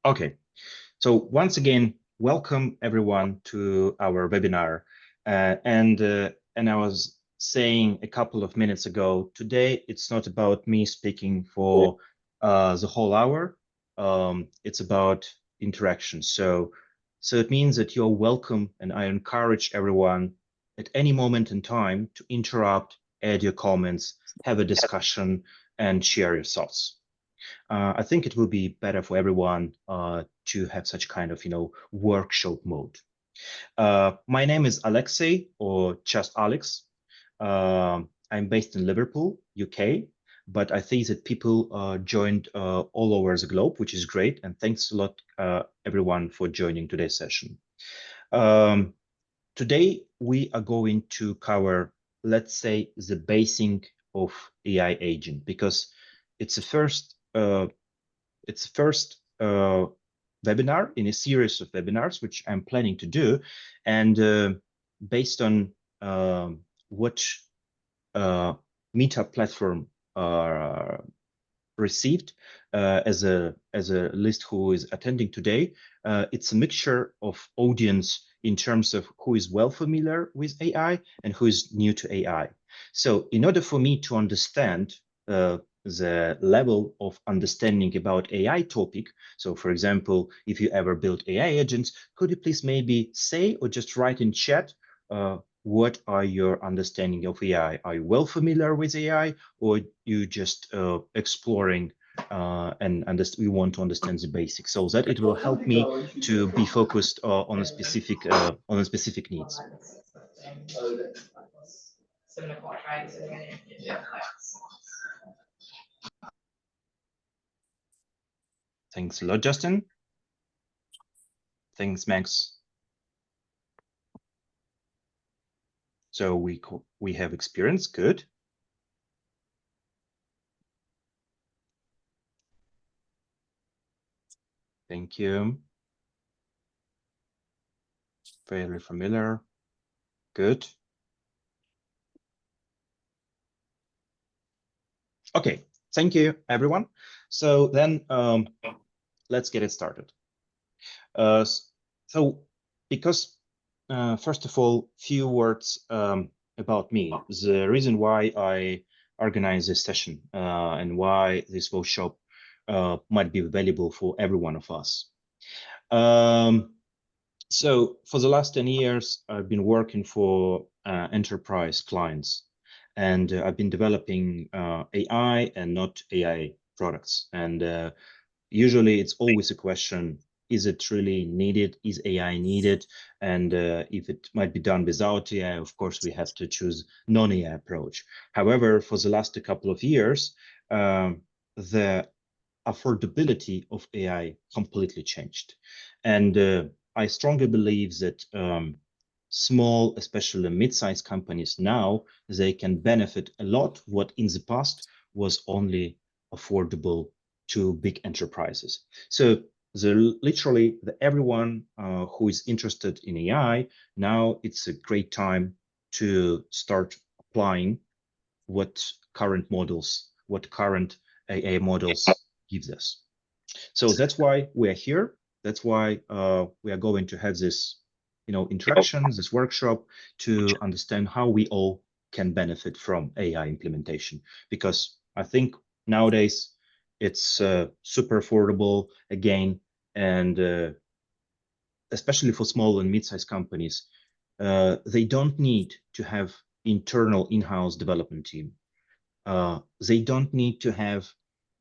Okay, so once again, welcome everyone to our webinar. And I was saying a couple of minutes ago, today it's not about me speaking for the whole hour. It's about interaction. So it means that you're welcome, and I encourage everyone at any moment in time to interrupt, add your comments, have a discussion, and share your thoughts. I think it will be better for everyone to have such kind of, workshop mode. My name is Alexei, or just Alex. I'm based in Liverpool, UK, but I see that people joined all over the globe, which is great. And thanks a lot, everyone, for joining today's session. Today, we are going to cover, let's say, the basic of AI agent, because it's the first webinar in a series of webinars, which I'm planning to do. And based on what Meetup platform received as a list who is attending today, it's a mixture of audience in terms of who is well familiar with AI and who is new to AI. So in order for me to understand the level of understanding about AI topic. So for example, if you ever build AI agents, could you please maybe say or just write in chat, what are your understanding of AI? Are you well familiar with AI, or you just exploring and we want to understand the basics, so that it will help me to be focused on a specific needs. Thanks a lot, Justin. Thanks, Max. So we have experience, good. Thank you. Very familiar, good. Okay, thank you, everyone. So then let's get it started. So because first of all, few words about me, the reason why I organize this session and why this workshop might be valuable for every one of us. So for the last 10 years, I've been working for enterprise clients, and I've been developing AI and not AI products. And usually it's always a question, is it really needed? Is AI needed? And if it might be done without AI, of course, we have to choose non-AI approach. However, for the last couple of years, the affordability of AI completely changed. And I strongly believe that small, especially mid-sized companies now, they can benefit a lot what in the past was only affordable to big enterprises. So literally everyone who is interested in AI, now it's a great time to start applying what current AI models gives us. So that's why we are here. That's why we are going to have this, interaction, this workshop, to understand how we all can benefit from AI implementation. Because I think nowadays it's super affordable again, and especially for small and mid-sized companies, they don't need to have internal in-house development team. They don't need to have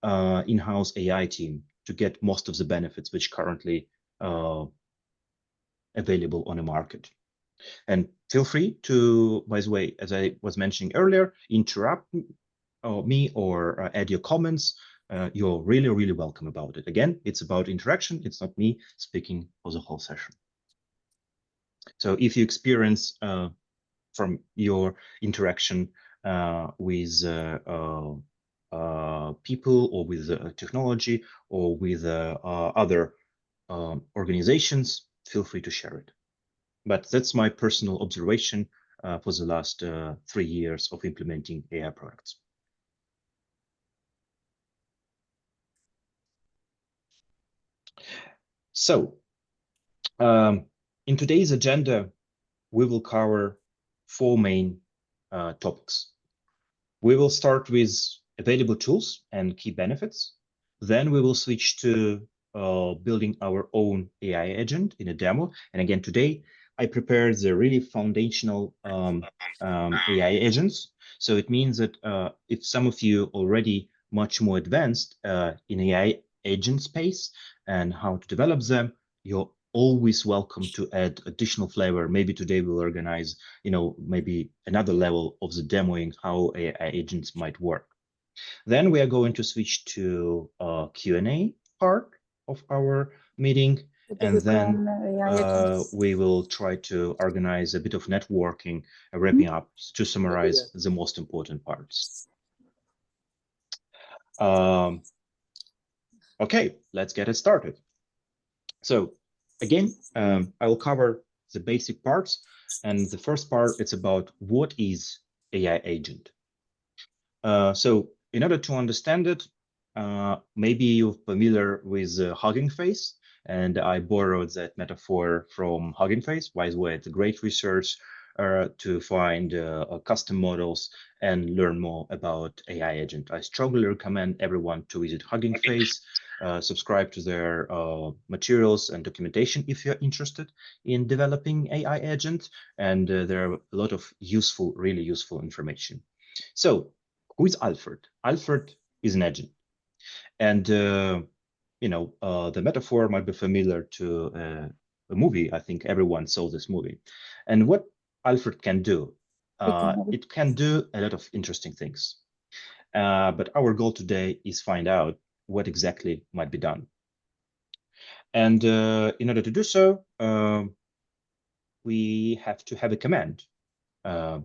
in-house AI team to get most of the benefits which currently available on the market. And feel free to, by the way, as I was mentioning earlier, interrupt me or add your comments. You're really, really welcome about it. Again, it's about interaction. It's not me speaking for the whole session. So if you experience from your interaction with people, or with technology, or with other organizations, feel free to share it. But that's my personal observation for the last 3 years of implementing AI products. So in today's agenda, we will cover four main topics. We will start with available tools and key benefits. Then we will switch to building our own AI agent in a demo. And again, today I prepared the really foundational AI agents. So it means that if some of you already much more advanced in AI agent space and how to develop them, you're always welcome to add additional flavor. Maybe today we'll organize, maybe another level of the demoing how AI agents might work. Then we are going to switch to Q&A part of our meeting, and then we will try to organize a bit of networking, wrapping up to summarize the most important parts. Okay, let's get it started. So again, I will cover the basic parts, and the first part, it's about what is AI agent. So in order to understand it, maybe you're familiar with Hugging Face, and I borrowed that metaphor from Hugging Face. By the way, it's a great research to find custom models and learn more about AI agent. I strongly recommend everyone to visit Hugging Face, subscribe to their materials and documentation if you're interested in developing AI agent, and there are a lot of useful, really useful information. So who is Alfred? Alfred is an agent. And, the metaphor might be familiar to a movie. I think everyone saw this movie. And what Alfred can do, it can do a lot of interesting things. But our goal today is find out what exactly might be done. And in order to do so, we have to have a command.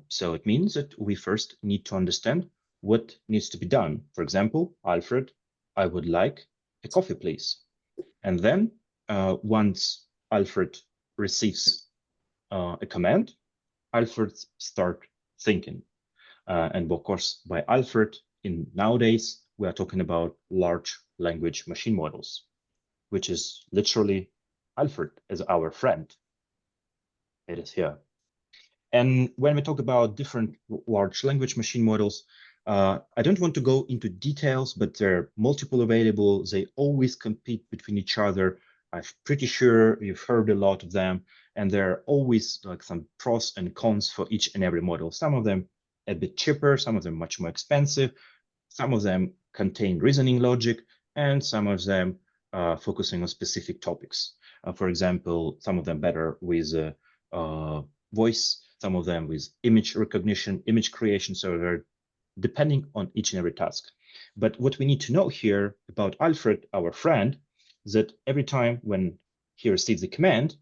So it means that we first need to understand what needs to be done. For example, Alfred, I would like a coffee, please. And then once Alfred receives a command, Alfred start thinking. And of course, by Alfred, nowadays, we are talking about large language machine models, which is literally Alfred as our friend. It is here. And when we talk about different large language machine models, I don't want to go into details, but there are multiple available. They always compete between each other. I'm pretty sure you've heard a lot of them, and there are always like some pros and cons for each and every model. Some of them a bit cheaper, some of them much more expensive, some of them contain reasoning logic, and some of them focusing on specific topics. For example, some of them better with voice, some of them with image recognition, image creation. So they're depending on each and every task. But what we need to know here about Alfred, our friend, is that every time when he receives a command,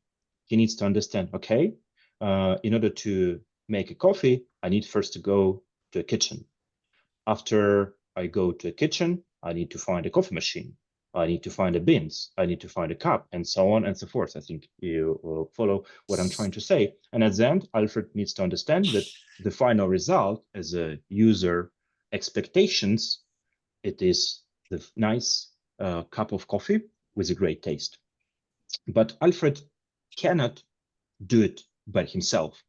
he needs to understand, okay, in order to make a coffee, I need first to go to a kitchen. After I go to a kitchen, I need to find a coffee machine. I need to find a beans. I need to find a cup, and so on and so forth. I think you will follow what I'm trying to say. And at the end, Alfred needs to understand that the final result as a user expectations, it is the nice cup of coffee with a great taste. But Alfred cannot do it by himself.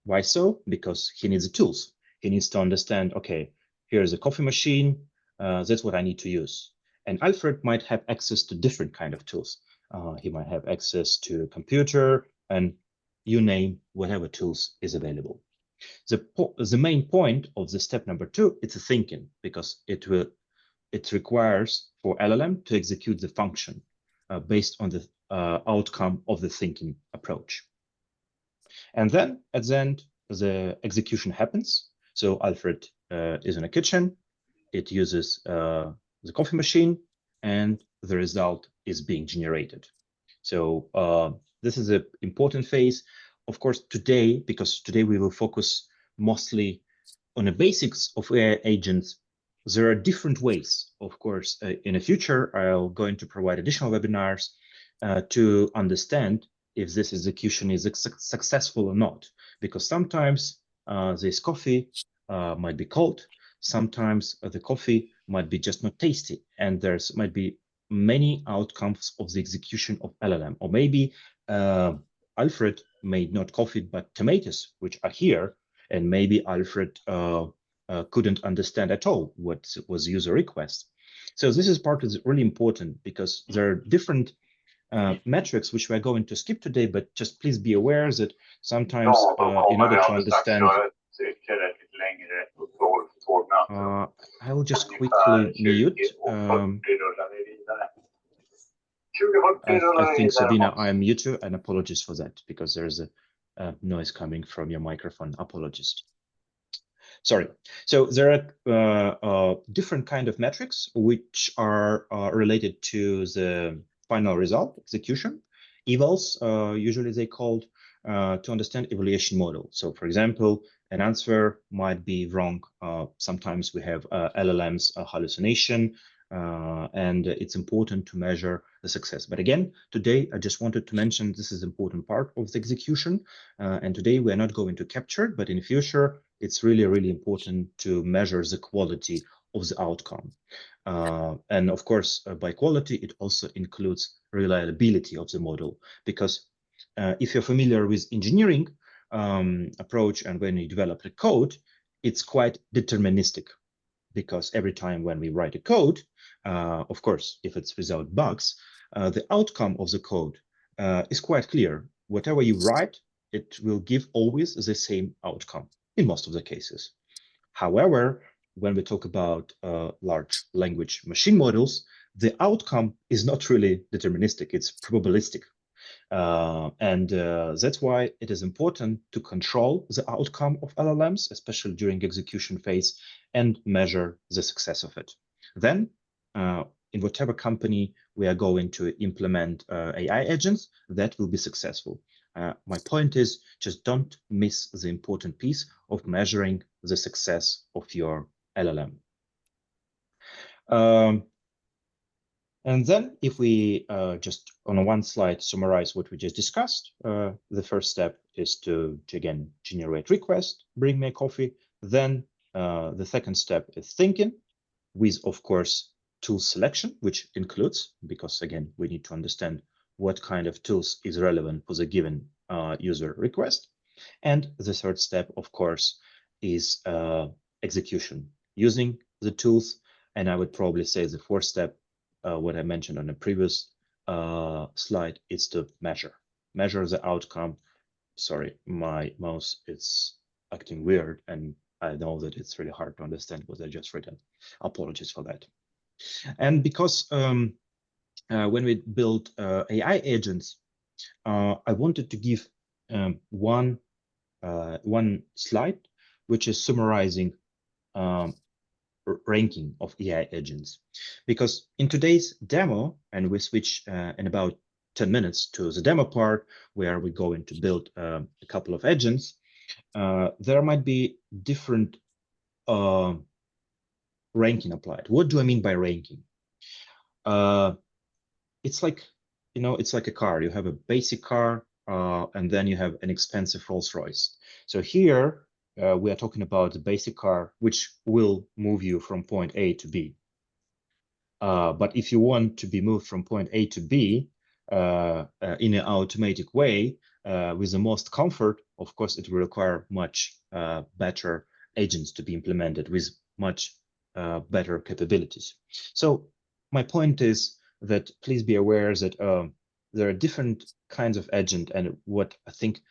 Why so? Because he needs the tools. He needs to understand, okay, here's a coffee machine. That's what I need to use. And Alfred might have access to different kind of tools. He might have access to a computer, and you name whatever tools is available. The main point of the step number 2, it's a thinking, because it requires for LLM to execute the function based on the outcome of the thinking approach. And then at the end, the execution happens. So Alfred is in a kitchen. It uses the coffee machine, and the result is being generated. So this is an important phase. Of course, today, because today we will focus mostly on the basics of AI agents, there are different ways. Of course, in the future, I'll going to provide additional webinars to understand if this execution is successful or not, because sometimes this coffee might be cold, sometimes the coffee might be just not tasty, and there's might be many outcomes of the execution of LLM, or maybe Alfred made not coffee but tomatoes, which are here, and maybe Alfred couldn't understand at all what was user request. So this is part is really important because there are different metrics which we're going to skip today, but just please be aware that sometimes in order to understand, I will just quickly mute. I think, Sabina, I mute you, and apologies for that because there's a noise coming from your microphone. Apologies. Sorry. So there are different kind of metrics which are related to the final result, execution, evals, usually they called, to understand evaluation model. So for example, an answer might be wrong. Sometimes we have LLMs hallucination, and it's important to measure the success. But again, today I just wanted to mention this is an important part of the execution. And today we are not going to capture it, but in the future, it's really, really important to measure the quality of the outcome. And of course, by quality, it also includes reliability of the model, because if you're familiar with engineering approach and when you develop the code, it's quite deterministic, because every time when we write a code, of course, if it's without bugs, the outcome of the code is quite clear. Whatever you write, it will give always the same outcome in most of the cases. However, when we talk about large language machine models, the outcome is not really deterministic, it's probabilistic. And that's why it is important to control the outcome of LLMs, especially during execution phase, and measure the success of it. Then, in whatever company we are going to implement AI agents, that will be successful. My point is, just don't miss the important piece of measuring the success of your LLM. And then if we just on one slide summarize what we just discussed, the first step is to again, generate request, bring me a coffee. Then the second step is thinking with, of course, tool selection, which includes, because again, we need to understand what kind of tools is relevant for the given user request. And the third step, of course, is execution using the tools. And I would probably say the fourth step, what I mentioned on the previous slide, is to measure the outcome. Sorry, my mouse is acting weird, and I know that it's really hard to understand what I just written. Apologies for that. And because when we build AI agents, I wanted to give one slide, which is summarizing ranking of AI agents. Because in today's demo, and we switch in about 10 minutes to the demo part, where we're going to build a couple of agents, there might be different ranking applied. What do I mean by ranking? It's like, it's like a car. You have a basic car, and then you have an expensive Rolls-Royce. So here, we are talking about the basic car, which will move you from point A to B. But if you want to be moved from point A to B in an automatic way, with the most comfort, of course, it will require much better agents to be implemented with much better capabilities. So my point is that please be aware that there are different kinds of agent, and what I think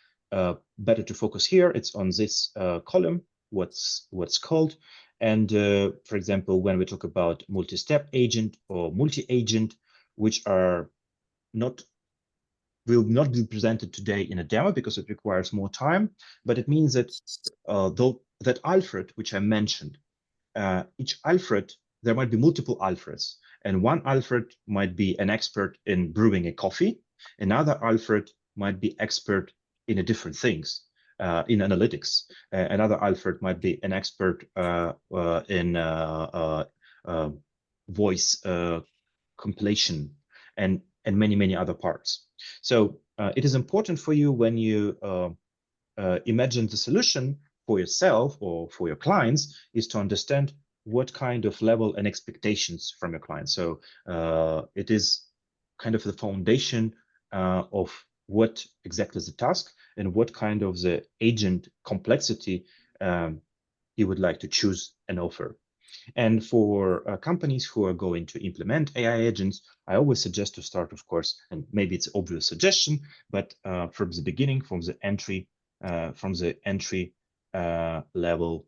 better to focus here, it's on this column, what's called. And for example, when we talk about multi-step agent or multi-agent, which are will not be presented today in a demo because it requires more time, but it means that that Alfred, which I mentioned, each Alfred, there might be multiple Alfreds, and one Alfred might be an expert in brewing a coffee. Another Alfred might be expert in different things, in analytics. Another Alfred might be an expert in voice compilation and many other parts. So it is important for you when you imagine the solution for yourself or for your clients is to understand what kind of level and expectations from your client. So it is kind of the foundation of what exactly is the task and what kind of the agent complexity you would like to choose and offer. And for companies who are going to implement AI agents, I always suggest to start, of course, and maybe it's an obvious suggestion, but from the beginning, from the entry level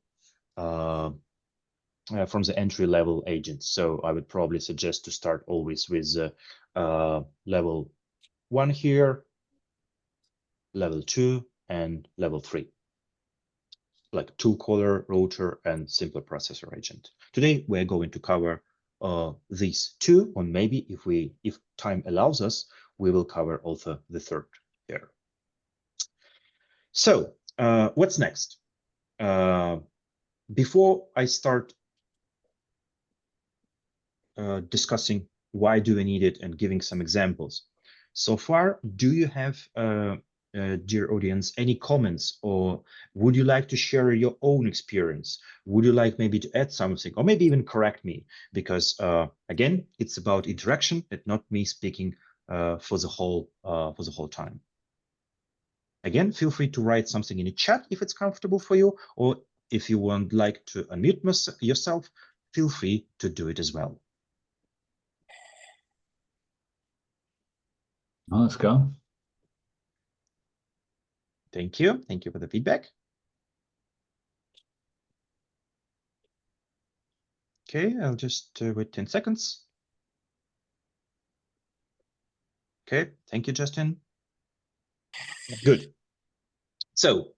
from the entry level agents. So I would probably suggest to start always with level 1 here, level 2, and level 3, like tool caller, router, and simpler processor agent. Today we're going to cover these 2, or maybe if time allows us, we will cover also the 3rd here. So what's next? Before I start discussing why do we need it and giving some examples, so far, do you have, dear audience, any comments, or would you like to share your own experience? Would you like maybe to add something, or maybe even correct me? Because again, it's about interaction and not me speaking for the whole time. Again, feel free to write something in the chat if it's comfortable for you, or if you would like to unmute yourself, feel free to do it as well. Well, let's go. Thank you. Thank you for the feedback. Okay, I'll just wait 10 seconds. Okay, thank you, Justin. Good. So,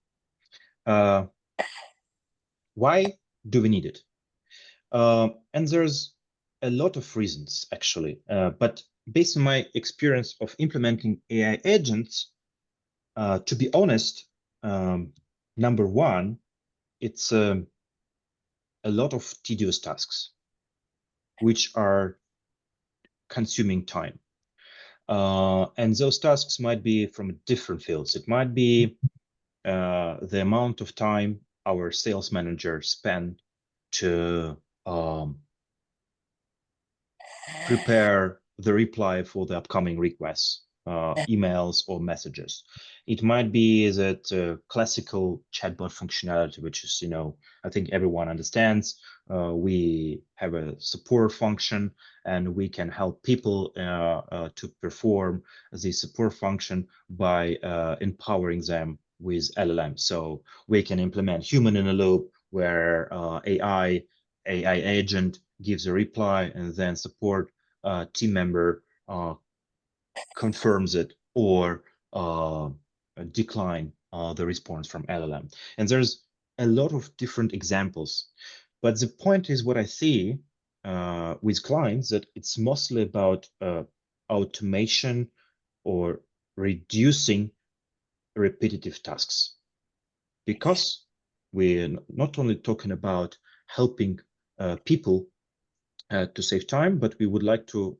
why do we need it? And there's a lot of reasons, actually. But based on my experience of implementing AI agents, to be honest, number one, it's a lot of tedious tasks, which are consuming time. And those tasks might be from different fields. It might be the amount of time our sales manager spend to prepare the reply for the upcoming requests, emails or messages. It might be that classical chatbot functionality, which is, I think everyone understands. We have a support function and we can help people to perform the support function by empowering them with LLM. So we can implement human in a loop where AI agent gives a reply and then support team member confirms it or decline the response from LLM. And there's a lot of different examples. But the point is what I see with clients that it's mostly about automation or reducing repetitive tasks. Because we're not only talking about helping people to save time, but we would like to,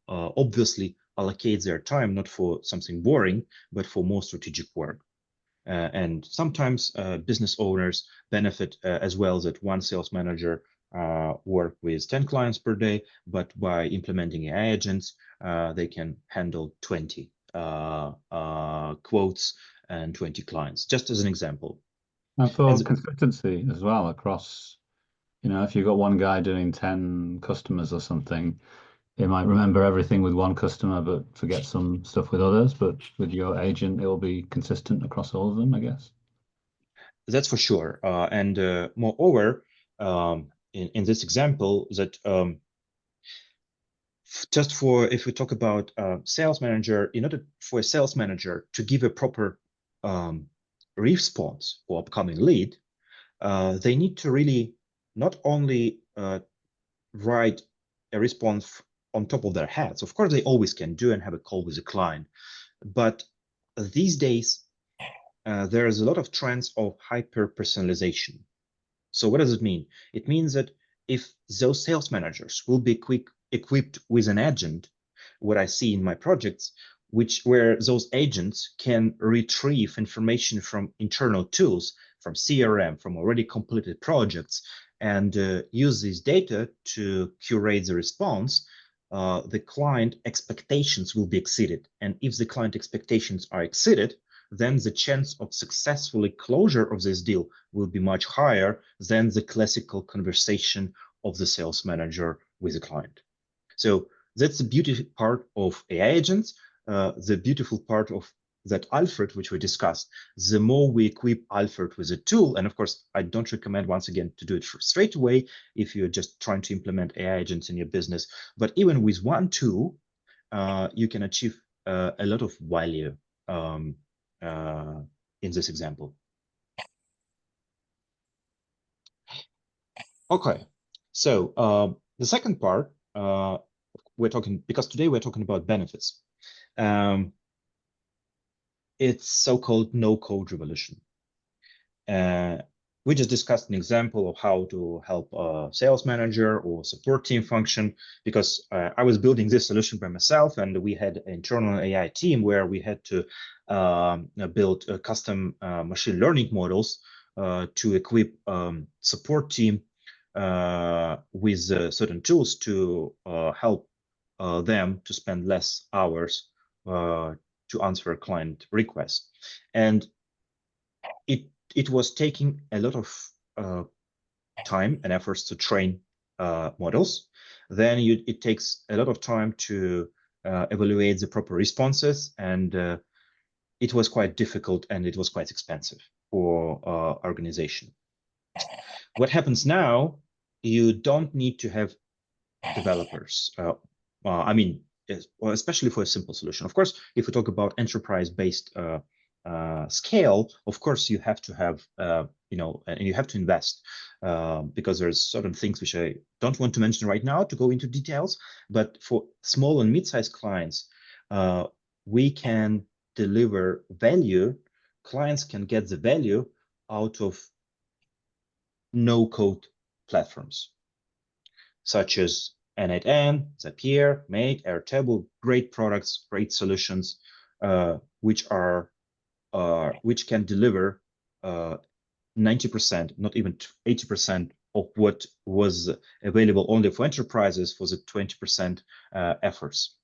obviously allocate their time not for something boring, but for more strategic work. And sometimes business owners benefit as well that one sales manager work with 10 clients per day, but by implementing AI agents, they can handle 20 quotes and 20 clients, just as an example. And for consistency as well across, if you've got one guy doing 10 customers or something, he might remember everything with one customer, but forget some stuff with others. But with your agent, it will be consistent across all of them, I guess. That's for sure. And moreover, in this example, that just for if we talk about sales manager, in order for a sales manager to give a proper response for upcoming lead, they need to really not only write a response on top of their heads. Of course, they always can do and have a call with the client. But these days, there is a lot of trends of hyper-personalization. So what does it mean? It means that if those sales managers will be equipped with an agent, what I see in my projects, where those agents can retrieve information from internal tools, from CRM, from already completed projects, and use this data to curate the response, the client expectations will be exceeded. And if the client expectations are exceeded, then the chance of successfully closure of this deal will be much higher than the classical conversation of the sales manager with the client. So that's the beautiful part of AI agents. The beautiful part of that Alfred, which we discussed, the more we equip Alfred with a tool, and of course, I don't recommend, once again, to do it straight away if you're just trying to implement AI agents in your business, but even with one tool, you can achieve a lot of value in this example. Okay, so the second part, because today we're talking about benefits. It's so-called no-code revolution. We just discussed an example of how to help a sales manager or support team function, because I was building this solution by myself, and we had an internal AI team where we had to build custom machine learning models to equip support team with certain tools to help them to spend less hours to answer client requests. And it was taking a lot of time and efforts to train models. Then it takes a lot of time to evaluate the proper responses, and it was quite difficult and it was quite expensive for organization. What happens now, you don't need to have developers. I mean, especially for a simple solution. Of course, if we talk about enterprise-based scale, of course, you have to have, and you have to invest because there's certain things which I don't want to mention right now to go into details. But for small and mid-sized clients, we can deliver value. Clients can get the value out of no-code platforms, such as N8N, Zapier, Make, Airtable, great products, great solutions, which can deliver 90%, not even 80% of what was available only for enterprises for the 20% efforts.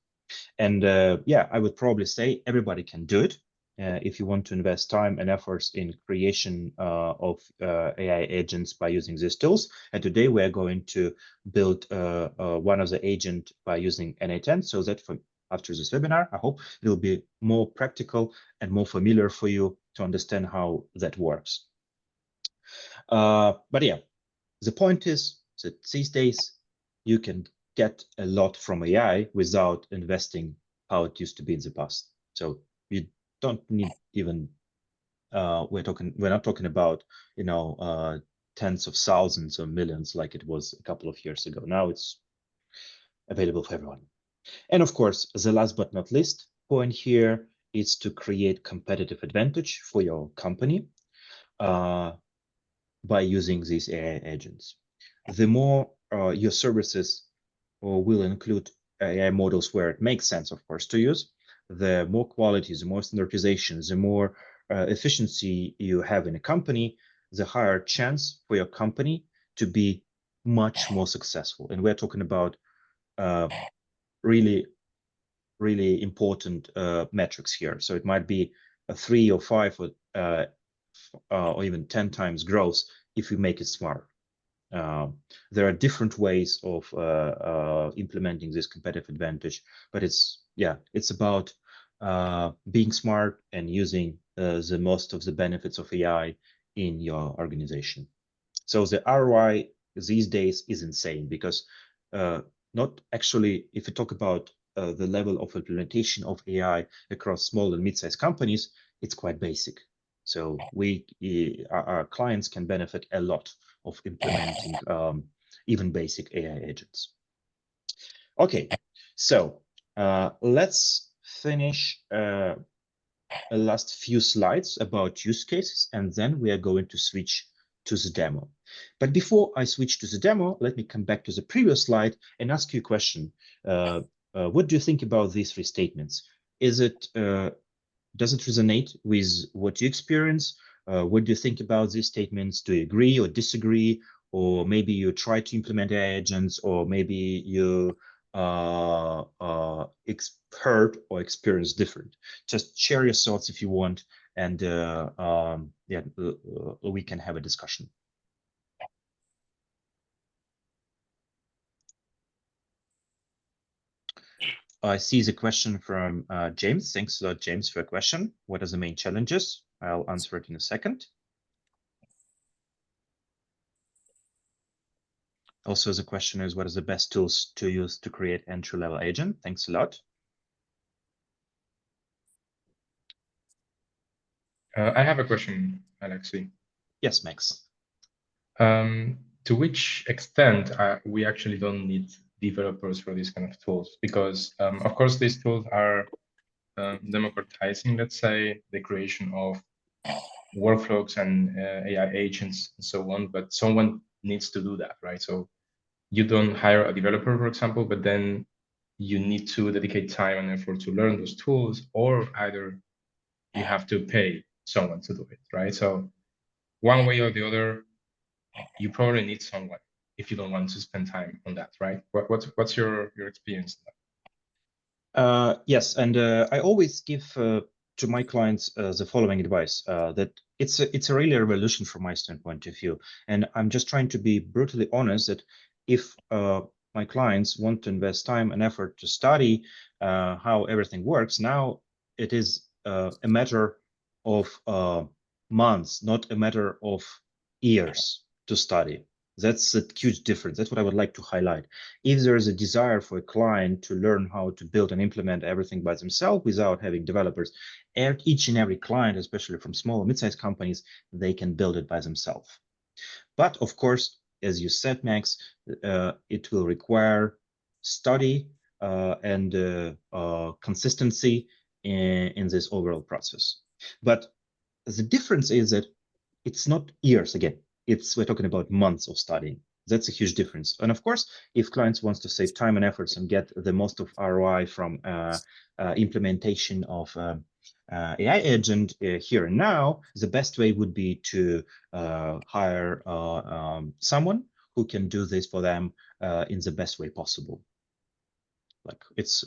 And yeah, I would probably say everybody can do it if you want to invest time and efforts in creation of AI agents by using these tools. And today we are going to build one of the agent by using N8N, so that after this webinar, I hope it will be more practical and more familiar for you to understand how that works. But yeah, the point is that these days you can get a lot from AI without investing how it used to be in the past. So you don't need even we're not talking about tens of thousands or millions like it was a couple of years ago. Now it's available for everyone. And of course, the last but not least point here is to create competitive advantage for your company by using these AI agents. The more your services will include AI models where it makes sense, of course, to use, the more quality, the more standardization, the more efficiency you have in a company, the higher chance for your company to be much more successful. And we're talking about really important metrics here. So it might be a 3 or 5 or even 10 times growth if you make it smart. There are different ways of implementing this competitive advantage, but it's about being smart and using the most of the benefits of AI in your organization. So the ROI these days is insane because not actually, if you talk about the level of implementation of AI across small and mid-sized companies, it's quite basic. So our clients can benefit a lot of implementing even basic AI agents. Okay, so let's finish a last few slides about use cases, and then we are going to switch to the demo. But before I switch to the demo, let me come back to the previous slide and ask you a question. What do you think about these 3 statements? Does it resonate with what you experience? What do you think about these statements? Do you agree or disagree? or maybe you try to implement AI agents, or maybe you heard or experienced different. Just share your thoughts if you want, and yeah, we can have a discussion. I see the question from James. Thanks a lot, James, for a question. What are the main challenges? I'll answer it in a second. Also, the question is, what are the best tools to use to create entry-level agent? Thanks a lot. I have a question, Alexei. Yes, Max. To which extent we actually don't need developers for these kind of tools? Because, of course, these tools are democratizing, let's say, the creation of workflows and AI agents and so on, but someone needs to do that, right? So you don't hire a developer, for example, but then you need to dedicate time and effort to learn those tools, or either you have to pay someone to do it, right? So one way or the other, you probably need someone if you don't want to spend time on that, right? What's your experience? Yes, and I always give to my clients the following advice, that it's a really revolution from my standpoint of view. And I'm just trying to be brutally honest that if my clients want to invest time and effort to study how everything works, now it is a matter of months, not a matter of years to study. That's a huge difference. That's what I would like to highlight. If there is a desire for a client to learn how to build and implement everything by themselves without having developers, and each and every client, especially from small and mid-sized companies, they can build it by themselves. But of course, as you said, Max, it will require study and consistency in this overall process. But the difference is that it's not years again. We're talking about months of studying. That's a huge difference. And of course, if clients wants to save time and efforts and get the most of ROI from implementation of AI agent here and now, the best way would be to hire someone who can do this for them in the best way possible. Like it's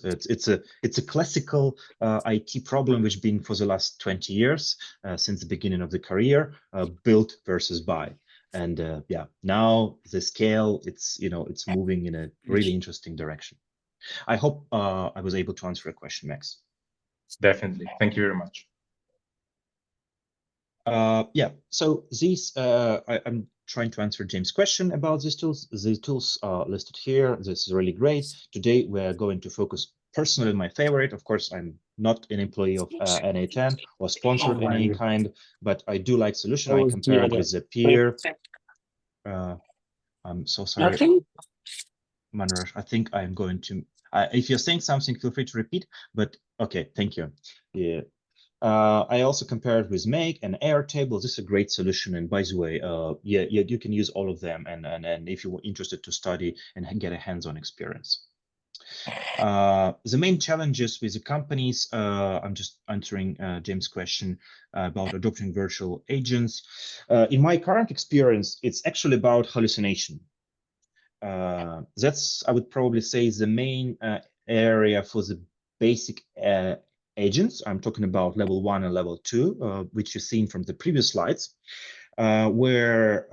a classical IT problem which been for the last 20 years since the beginning of the career, build versus buy. And yeah, now the scale, it's moving in a really interesting direction. I hope I was able to answer a question, Max. Definitely. Thank you very much. Yeah, so these, I'm trying to answer James' question about these tools. The tools are listed here. This is really great. Today, we're going to focus personally on my favorite. Of course, I'm not an employee of NA10 or sponsor of any kind, but I do like solution. I compare it with a peer. I'm so sorry, Manraj. I think I'm going to, if you're saying something, feel free to repeat, but okay, thank you. Yeah. I also compared with Make and Airtable. This is a great solution. And by the way, yeah, you can use all of them. And if you were interested to study and get a hands-on experience. The main challenges with the companies, I'm just answering James' question about adopting virtual agents. In my current experience, it's actually about hallucination. That's, I would probably say, the main area for the basic agents. I'm talking about level 1 and level 2, which you've seen from the previous slides, where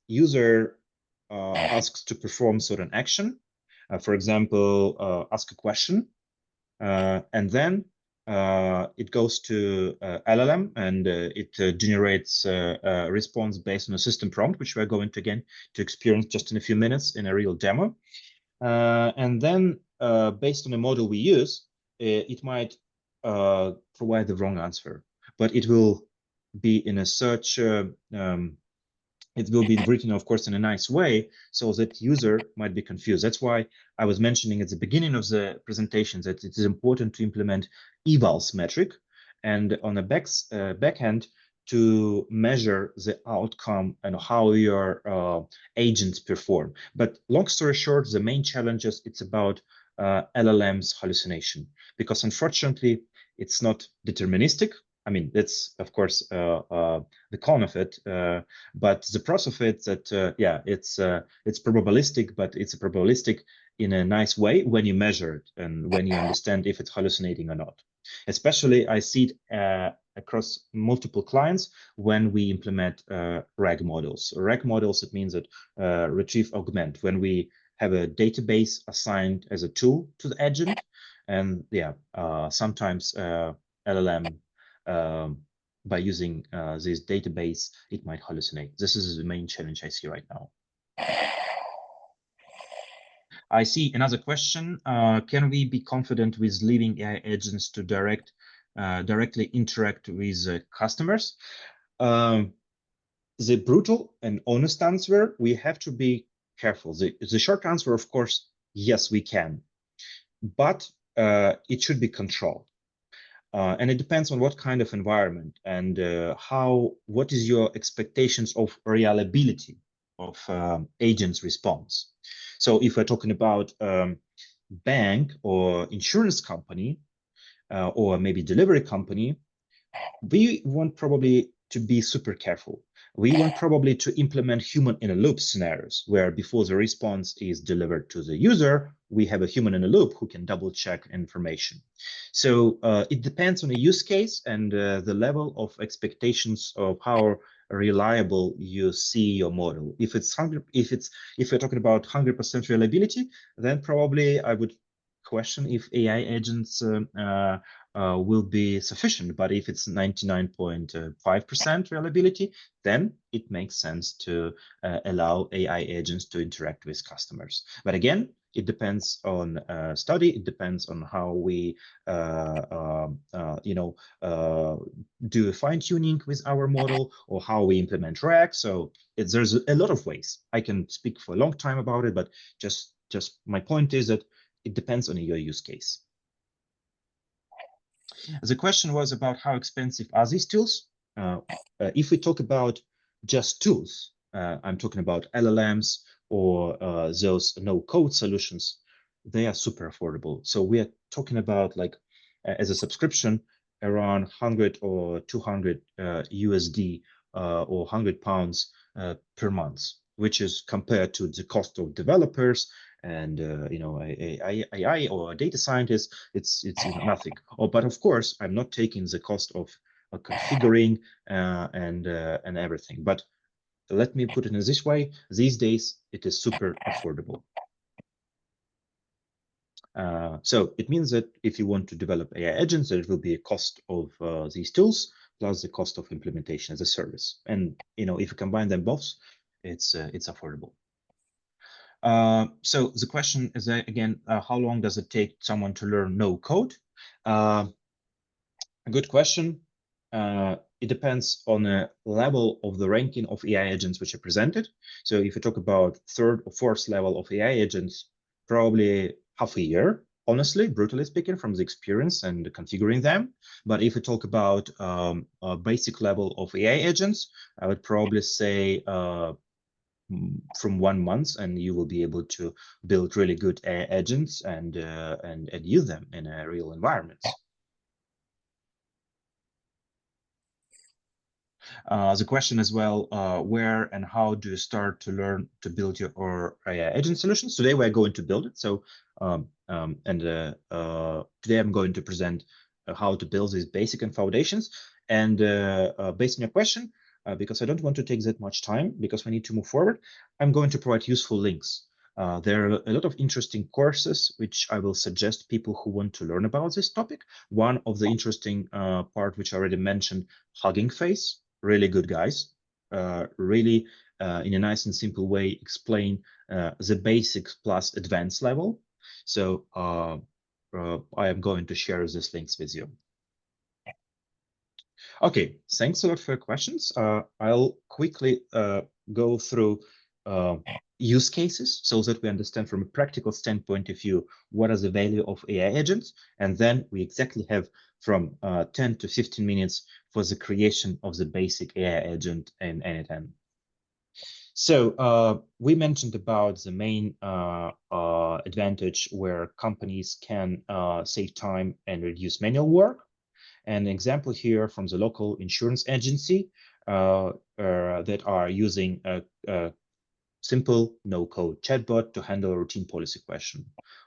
user asks to perform certain action. For example, ask a question, and then it goes to LLM, and it generates a response based on a system prompt, which we're going to again to experience just in a few minutes in a real demo. And then based on the model we use, it might provide the wrong answer, but it will be in a search. It will be written, of course, in a nice way, so that user might be confused. That's why I was mentioning at the beginning of the presentation that it is important to implement evals metric, and on the back end to measure the outcome and how your agents perform. But long story short, the main challenges, it's about LLM's hallucination, because unfortunately, it's not deterministic. I mean, that's of course the con of it, but the pros of it that yeah, it's probabilistic, but it's probabilistic in a nice way when you measure it and when you understand if it's hallucinating or not. Especially, I see it across multiple clients when we implement RAG models. RAG models, it means that retrieve augment, when we have a database assigned as a tool to the agent, and yeah, sometimes LLM. By using this database, it might hallucinate. This is the main challenge I see right now. I see another question. Can we be confident with leaving AI agents to directly interact with customers? The brutal and honest answer, we have to be careful. The short answer, of course, yes, we can, but it should be controlled. And it depends on what kind of environment and what is your expectations of reliability of agent's response. So if we're talking about bank or insurance company or maybe delivery company, we want probably to be super careful. We want probably to implement human in a loop scenarios where before the response is delivered to the user, we have a human in a loop who can double check information. So it depends on the use case and the level of expectations of how reliable you see your model. If you're talking about 100% reliability, then probably I would question if AI agents will be sufficient. But if it's 99.5% reliability, then it makes sense to allow AI agents to interact with customers. But again, it depends on study. It depends on how we, do a fine tuning with our model or how we implement RAG. So there's a lot of ways. I can speak for a long time about it, but just my point is that it depends on your use case. The question was about how expensive are these tools? If we talk about just tools, I'm talking about LLMs or those no-code solutions, they are super affordable. So we are talking about like as a subscription around 100 or 200 USD or 100 pounds per month, which is compared to the cost of developers and AI or a data scientist, it's nothing. But of course, I'm not taking the cost of configuring and everything. But let me put it in this way: these days, it is super affordable. So it means that if you want to develop AI agents, there will be a cost of these tools plus the cost of implementation as a service. And if you combine them both, it's affordable. So the question is again, how long does it take someone to learn no code? A good question. It depends on the level of the ranking of AI agents which are presented. So if you talk about third or fourth level of AI agents, probably half a year, honestly, brutally speaking, from the experience and configuring them. But if you talk about a basic level of AI agents, I would probably say from 1 month, and you will be able to build really good agents and use them in real environments. The question as well, where and how do you start to learn to build your AI agent solutions? Today we're going to build it. So today I'm going to present how to build these basic and foundations. And based on your question, because I don't want to take that much time because we need to move forward, I'm going to provide useful links. There are a lot of interesting courses which I will suggest people who want to learn about this topic. One of the interesting part which I already mentioned, Hugging Face, really good guys, really in a nice and simple way explain the basics plus advanced level. So I am going to share these links with you. Okay, thanks a lot for your questions. I'll quickly go through use cases so that we understand from a practical standpoint of view what is the value of AI agents, and then we exactly have from 10 to 15 minutes for the creation of the basic AI agent in N10. So we mentioned about the main advantage where companies can save time and reduce manual work. An example here from the local insurance agency that are using a simple no-code chatbot to handle a routine policy question.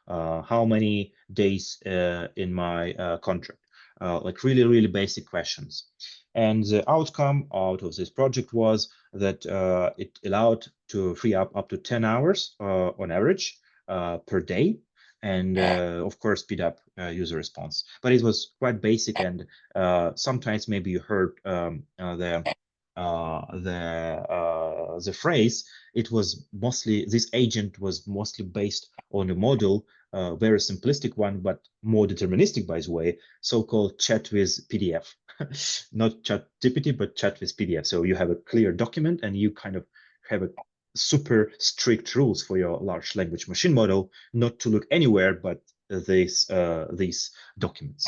How many days in my contract? Like really basic questions. And the outcome out of this project was that it allowed to free up to 10 hours on average per day, and of course speed up user response. But it was quite basic, and sometimes maybe you heard the phrase. It was mostly, this agent was mostly based on a model, very simplistic one, but more deterministic, by the way, so-called chat with PDF. Not chat GPT, but chat with PDF. So you have a clear document and you kind of have a super strict rules for your large language machine model not to look anywhere but these documents.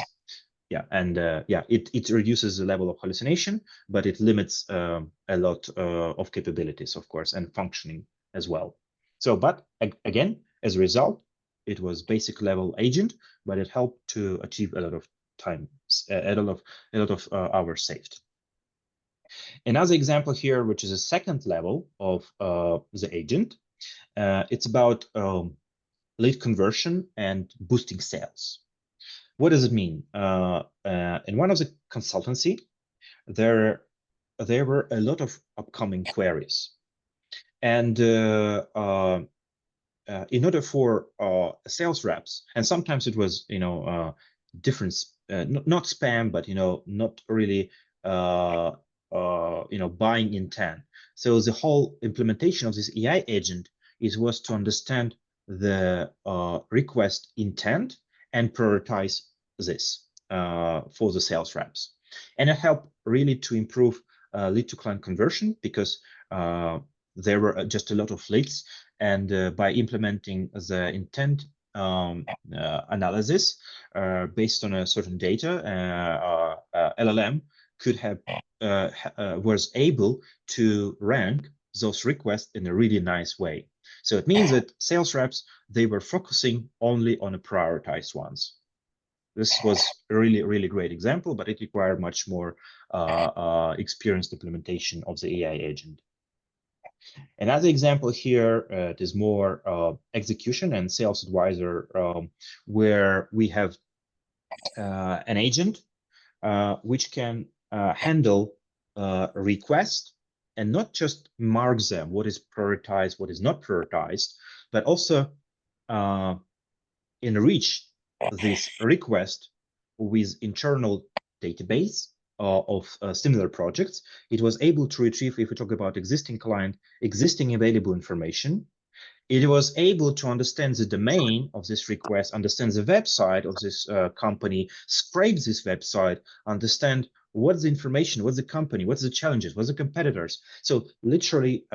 Yeah, and yeah, it reduces the level of hallucination, but it limits a lot of capabilities, of course, and functioning as well. So, but again, as a result, it was basic level agent, but it helped to achieve a lot of time, a lot of hours saved. Another example here, which is a second level of the agent, it's about lead conversion and boosting sales. What does it mean? In one of the consultancy, there were a lot of upcoming queries, and in order for sales reps, and sometimes it was different, not spam, but not really buying intent. So the whole implementation of this AI agent was to understand the request intent and prioritize this for the sales reps. And it helped really to improve lead to client conversion, because there were just a lot of leads, and by implementing the intent analysis based on a certain data, LLM could have was able to rank those requests in a really nice way. So it means that sales reps, they were focusing only on the prioritized ones. This was a really great example, but it required much more experienced implementation of the AI agent. Another example here is more execution and sales advisor, where we have an agent which can handle requests and not just mark them, what is prioritized, what is not prioritized, but also enrich this request with internal database of similar projects. It was able to retrieve, if we talk about existing client, existing available information. It was able to understand the domain of this request, understand the website of this company, scrape this website, understand what's the information, what's the company, what's the challenges, what's the competitors. So literally,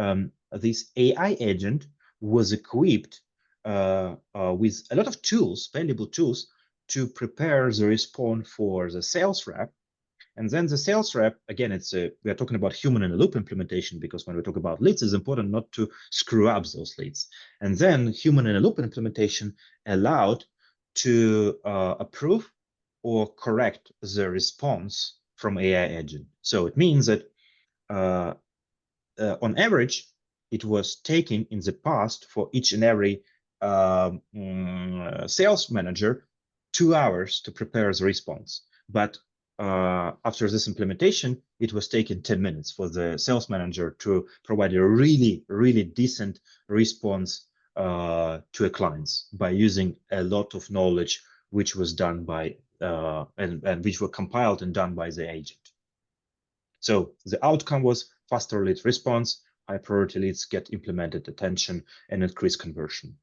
this AI agent was equipped with a lot of tools, valuable tools, to prepare the response for the sales rep. And then the sales rep, again, we are talking about human in the loop implementation, because when we talk about leads, it's important not to screw up those leads. And then human in the loop implementation allowed to approve or correct the response from AI agent. So it means that on average, it was taking in the past for each and every sales manager 2 hours to prepare the response. But after this implementation, it was taken 10 minutes for the sales manager to provide a really decent response to a clients by using a lot of knowledge which was done by and which were compiled and done by the agent. So the outcome was faster lead response, high priority leads get implemented attention, and increased conversion.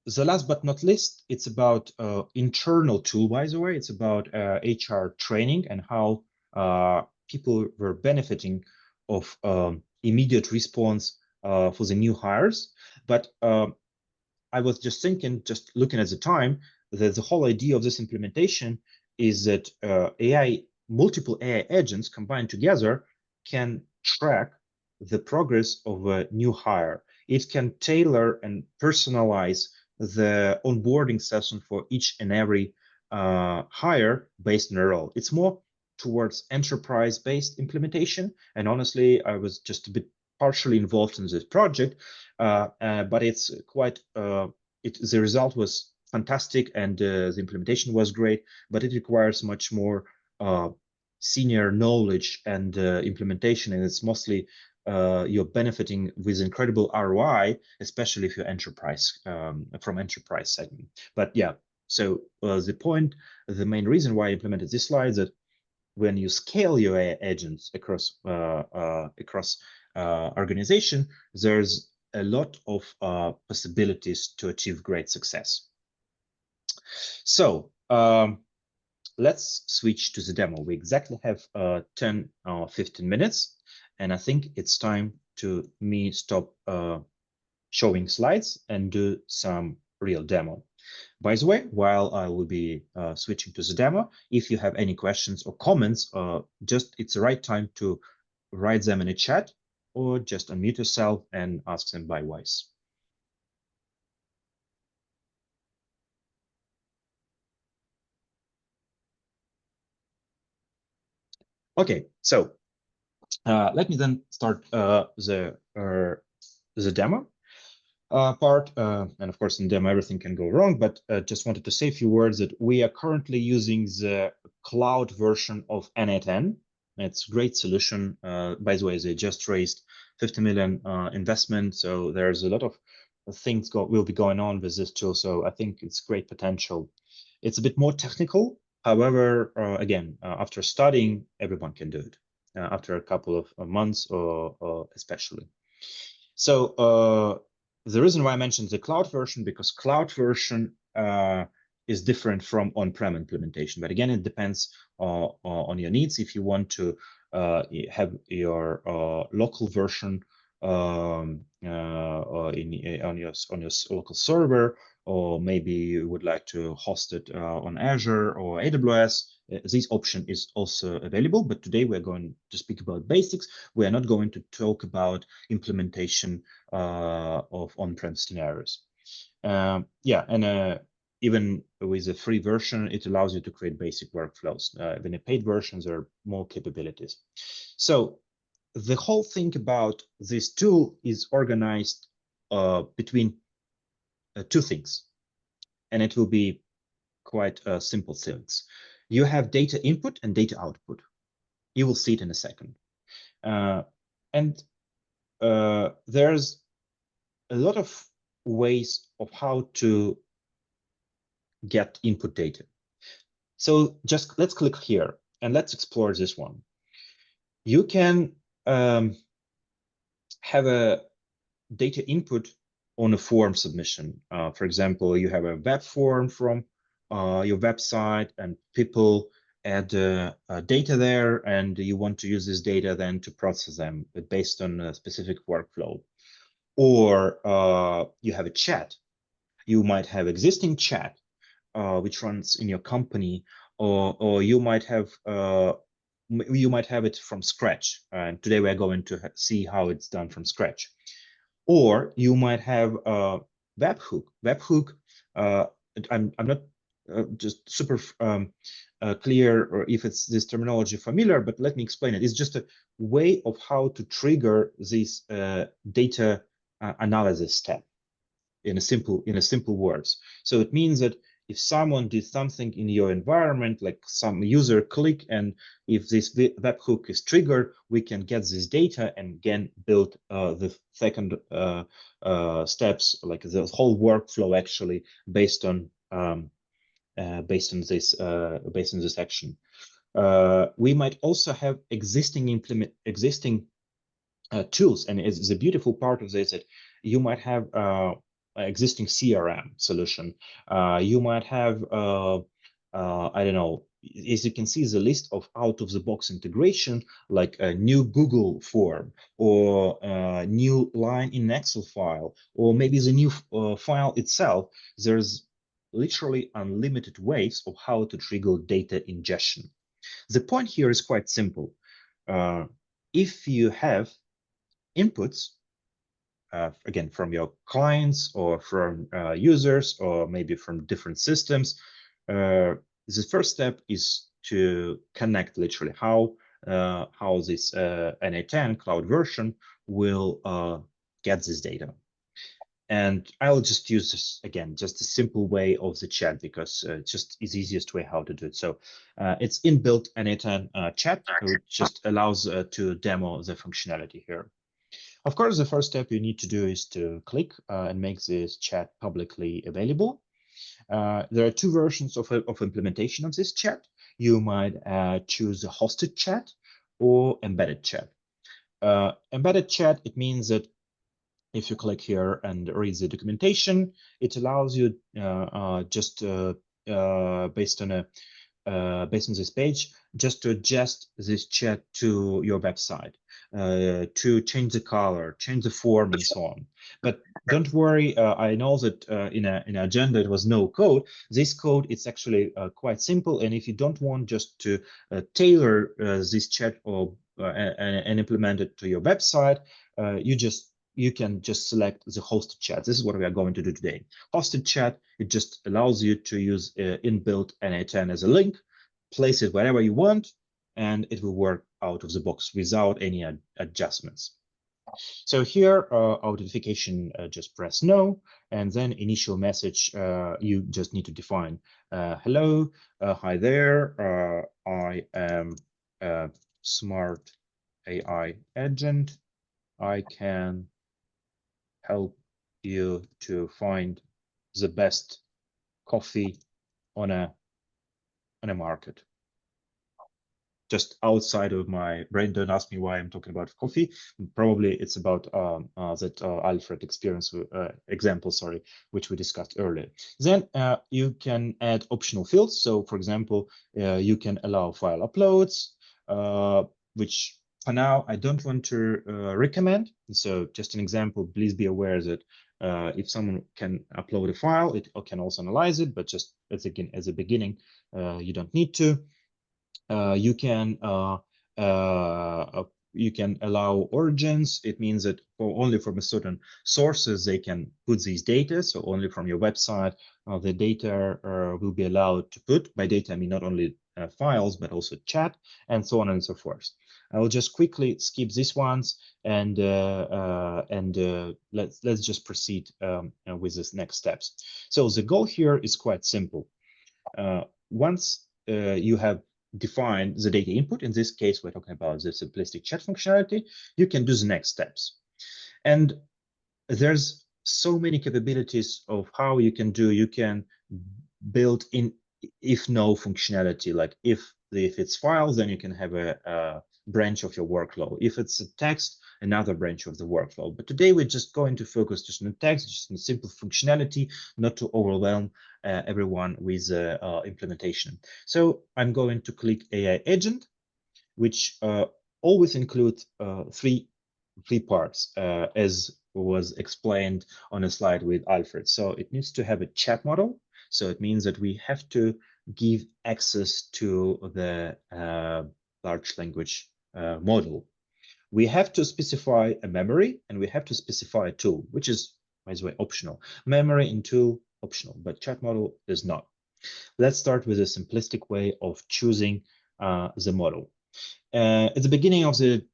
The last but not least, it's about internal tool, by the way. It's about HR training and how people were benefiting of immediate response for the new hires. But I was just thinking, just looking at the time, that the whole idea of this implementation is that multiple AI agents combined together can track the progress of a new hire. It can tailor and personalize the onboarding session for each and every hire based on a role. It's more towards enterprise-based implementation. And honestly, I was just a bit partially involved in this project, but it's quite, the result was fantastic and the implementation was great, but it requires much more senior knowledge and implementation, and it's mostly you're benefiting with incredible ROI, especially if you're enterprise, from enterprise segment. But yeah, so the main reason why I implemented this slide is that when you scale your agents across organization, there's a lot of possibilities to achieve great success. So let's switch to the demo. We exactly have 10 or 15 minutes, and I think it's time to stop showing slides and do some real demo. By the way, while I will be switching to the demo, if you have any questions or comments, it's the right time to write them in a chat or just unmute yourself and ask them by voice. Okay, so let me then start the demo part. And of course, in demo, everything can go wrong, but just wanted to say a few words that we are currently using the cloud version of N8N. It's a great solution. By the way, they just raised 50 million investment. So there's a lot of things will be going on with this tool. So I think it's great potential. It's a bit more technical. However, again, after studying, everyone can do it after a couple of months or especially. So the reason why I mentioned the cloud version, because cloud version is different from on-prem implementation. But again, it depends on your needs. If you want to have your local version on your local server, or maybe you would like to host it on Azure or AWS, this option is also available. But today we're going to speak about basics. We are not going to talk about implementation of on-prem scenarios. Yeah, and even with a free version, it allows you to create basic workflows. When a paid version, there are more capabilities. So the whole thing about this tool is organized between two things, and it will be quite simple things. You have data input and data output. You will see it in a second. And there's a lot of ways of how to get input data. So just let's click here and let's explore this one. You can have a data input on a form submission. For example, you have a web form from your website and people add data there, and you want to use this data then to process them based on a specific workflow. Or you have a chat. You might have existing chat which runs in your company, or you might have it from scratch. And today we're going to see how it's done from scratch. Or you might have a webhook. Webhook, I'm not just super clear or if it's this terminology familiar, but let me explain it. It's just a way of how to trigger this data analysis step in a simple words. So it means that if someone did something in your environment, like some user click, and if this webhook is triggered, we can get this data and again build the second steps, like the whole workflow actually based on this action. We might also have existing tools, and it's the beautiful part of this that you might have existing CRM solution. You might have, I don't know, as you can see, the list of out-of-the-box integration, like a new Google form, or a new line in Excel file, or maybe the new file itself. There's literally unlimited ways of how to trigger data ingestion. The point here is quite simple. If you have inputs, again, from your clients or from users or maybe from different systems, the first step is to connect literally how this NA10 cloud version will get this data. And I'll just use this again, just a simple way of the chat, because it's just is easiest way how to do it. So it's inbuilt NA10 chat, which just allows to demo the functionality here. Of course, the first step you need to do is to click and make this chat publicly available. There are two versions of implementation of this chat. You might choose a hosted chat or embedded chat. Embedded chat, it means that if you click here and read the documentation, it allows you just based on this page, just to adjust this chat to your website, to change the color, change the form, and so on. But don't worry, I know that in an agenda it was no code. This code, it's actually quite simple, and if you don't want just to tailor this chat or and implement it to your website, you can just select the hosted chat. This is what we are going to do today. Hosted chat, it just allows you to use inbuilt NA10 as a link, place it wherever you want, and it will work out of the box without any adjustments. So here, authentication, just press no, and then initial message, you just need to define, hello, hi there, I am a smart AI agent. I can help you to find the best coffee on a market. Just outside of my brain, don't ask me why I'm talking about coffee. Probably it's about that Alfred experience example, sorry, which we discussed earlier. Then you can add optional fields. So for example, you can allow file uploads, which for now, I don't want to recommend. So just an example, please be aware that if someone can upload a file, it can also analyze it, but just as a beginning, you don't need to. You can allow origins. It means that only from a certain sources they can put these data. So only from your website, the data will be allowed to put. By data, I mean not only files, but also chat, and so on and so forth. I will just quickly skip these ones, and let's just proceed with this next steps. So the goal here is quite simple. Once you have define the data input, in this case, we're talking about the simplistic chat functionality, you can do the next steps. And there's so many capabilities of how you can do. You can build in if no functionality, like if it's files, then you can have a branch of your workflow. If it's a text, another branch of the workflow. But today we're just going to focus just on text, just on simple functionality, not to overwhelm everyone with implementation. So I'm going to click AI agent, which always includes three parts, as was explained on a slide with Alfred. So it needs to have a chat model. So it means that we have to give access to the large language model. We have to specify a memory, and we have to specify a tool, which is, by the way, optional. Memory and tool, optional, but chat model is not. Let's start with a simplistic way of choosing the model. At the beginning of the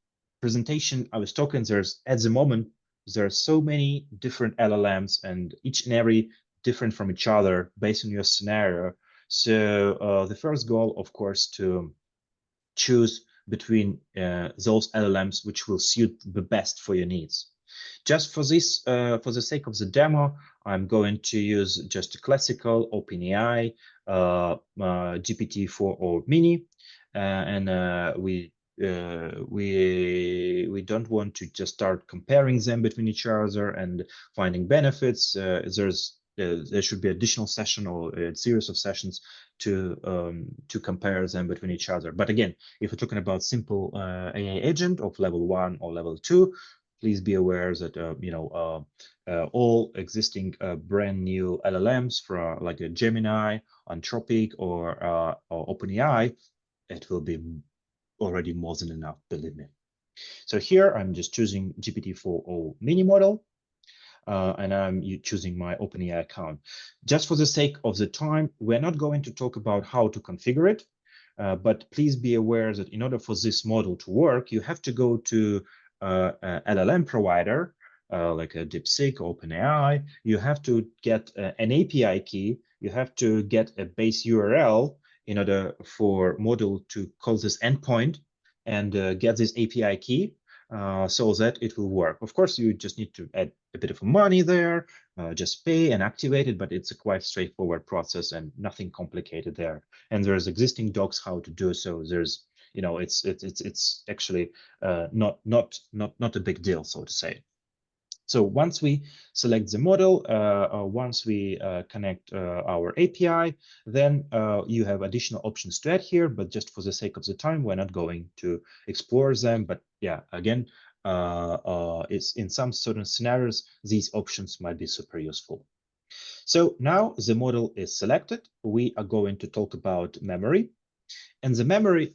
presentation, I was talking, at the moment, there are so many different LLMs, and each and every different from each other based on your scenario. So the first goal, of course, to choose between those LLMs which will suit the best for your needs. Just for this, for the sake of the demo, I'm going to use just a classical OpenAI GPT-4o Mini, and we don't want to just start comparing them between each other and finding benefits. There should be additional session or a series of sessions to compare them between each other. But again, if we're talking about simple AI agent of level 1 or level 2, please be aware that all existing brand new LLMs from like a Gemini, Anthropic, or OpenAI, it will be already more than enough, believe me. So here I'm just choosing GPT-4o Mini model. and I'm choosing my OpenAI account. Just for the sake of the time, we're not going to talk about how to configure it, but please be aware that in order for this model to work, you have to go to an LLM provider, like a DeepSeek or OpenAI. You have to get an API key. You have to get a base URL in order for model to call this endpoint and get this API key so that it will work. Of course, you just need to add a bit of money there, just pay and activate it, but it's a quite straightforward process and nothing complicated there. And there's existing docs how to do so. There's, you know, it's actually not a big deal, so to say. So once we select the model, once we connect our API, then you have additional options to add here, but just for the sake of the time, we're not going to explore them. But yeah, again, it's in some certain scenarios, these options might be super useful. So now the model is selected. We are going to talk about memory. And the memory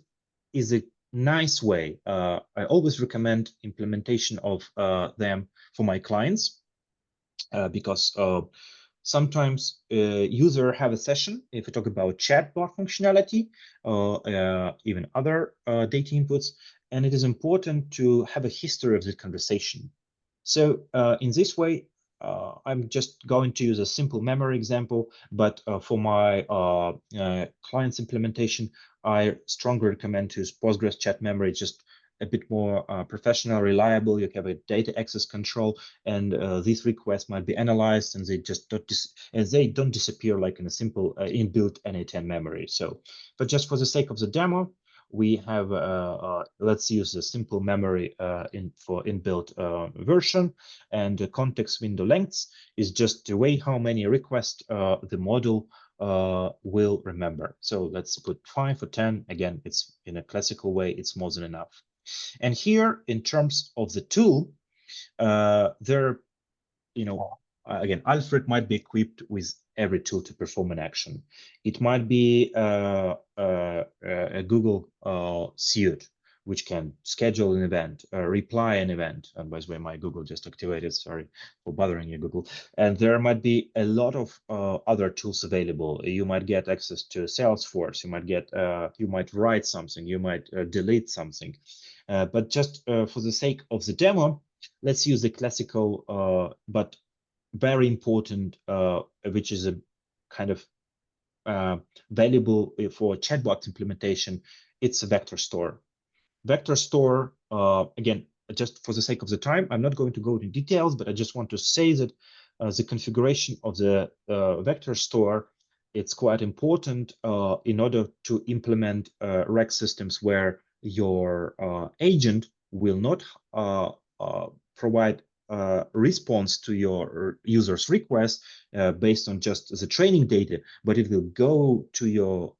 is a nice way. I always recommend implementation of them for my clients because sometimes user have a session, if we talk about chatbot functionality, even other data inputs, and it is important to have a history of the conversation. So in this way, I'm just going to use a simple memory example, but for my client's implementation, I strongly recommend to use Postgres chat memory, just a bit more professional, reliable. You have a data access control, and these requests might be analyzed, and they don't disappear like in a simple inbuilt NA10 memory. So, but just for the sake of the demo, we have let's use the simple memory for inbuilt version, and the context window lengths is just the way how many requests the model will remember. So let's put 5 or 10. Again, it's in a classical way, it's more than enough. And here, in terms of the tool, there, you know, again, Alfred might be equipped with every tool to perform an action. It might be a Google suite, which can schedule an event, reply an event. And by the way, my Google just activated, sorry for bothering you, Google. And there might be a lot of other tools available. You might get access to Salesforce, you might write something, you might delete something. But just for the sake of the demo, let's use the classical, but very important, which is a kind of valuable for chatbot implementation. It's a vector store. Vector store, again, just for the sake of the time, I'm not going to go into details, but I just want to say that the configuration of the vector store, it's quite important in order to implement RAG systems where your agent will not provide response to your user's request based on just the training data, but it will go to your